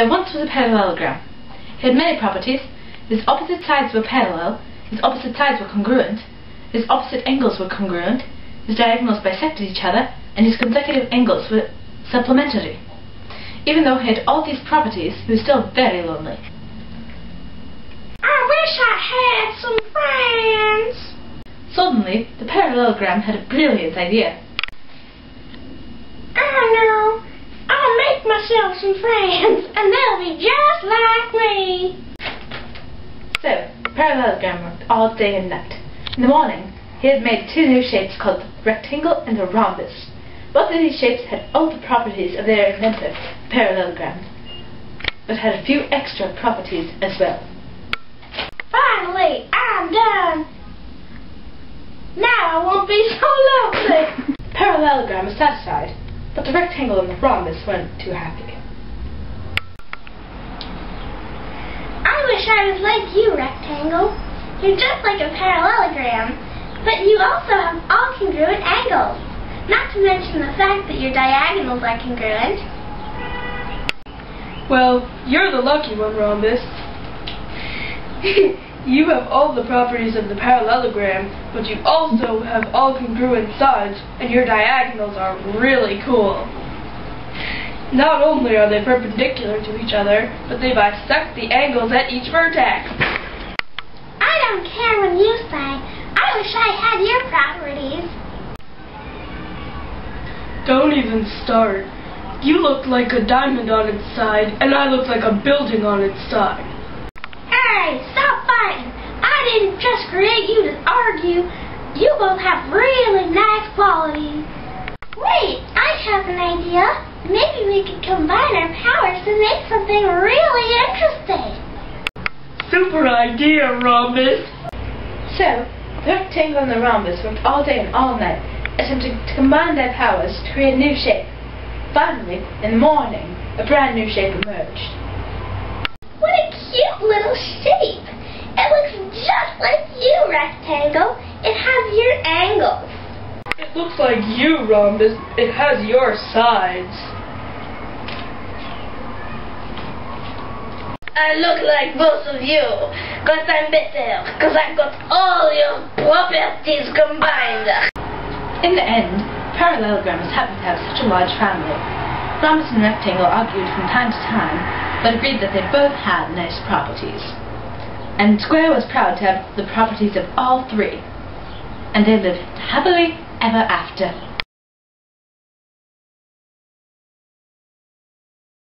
There once was a parallelogram. It had many properties. Its opposite sides were parallel, its opposite sides were congruent, its opposite angles were congruent, its diagonals bisected each other, and its consecutive angles were supplementary. Even though he had all these properties, he was still very lonely. I wish I had some friends. Suddenly, the parallelogram had a brilliant idea. I know. I'll make myself some friends, and they'll be just like me. So, the parallelogram worked all day and night. In the morning, he had made two new shapes called the rectangle and the rhombus. Both of these shapes had all the properties of their inventor, the parallelogram, but had a few extra properties as well. Finally, I'm done. Now I won't be so lonely. The parallelogram was satisfied, but the rectangle and the rhombus weren't too happy. I wish I was like you, rectangle. You're just like a parallelogram, but you also have all congruent angles, not to mention the fact that your diagonals are congruent. Well, you're the lucky one, rhombus. You have all the properties of the parallelogram, but you also have all congruent sides, and your diagonals are really cool. Not only are they perpendicular to each other, but they bisect the angles at each vertex. I don't care when you say. I wish I had your properties. Don't even start. You look like a diamond on its side, and I look like a building on its side. Hey, stop fighting. I didn't just create you to argue. You both have really nice qualities. Wait, I have an idea. Maybe we could combine our powers to make something really interesting. Super idea, rhombus. So, the rectangle and the rhombus worked all day and all night, attempting to combine their powers to create a new shape. Finally, in the morning, a brand new shape emerged. What a cute little shape! It looks just like you, rectangle. It has your angles. It looks like you, rhombus. It has your sides. I look like both of you, but I'm better, because I've got all your properties combined. In the end, parallelogram was happy to have such a large family. Rhombus and rectangle argued from time to time, but agreed that they both had nice properties. And square was proud to have the properties of all three. And they lived happily ever after.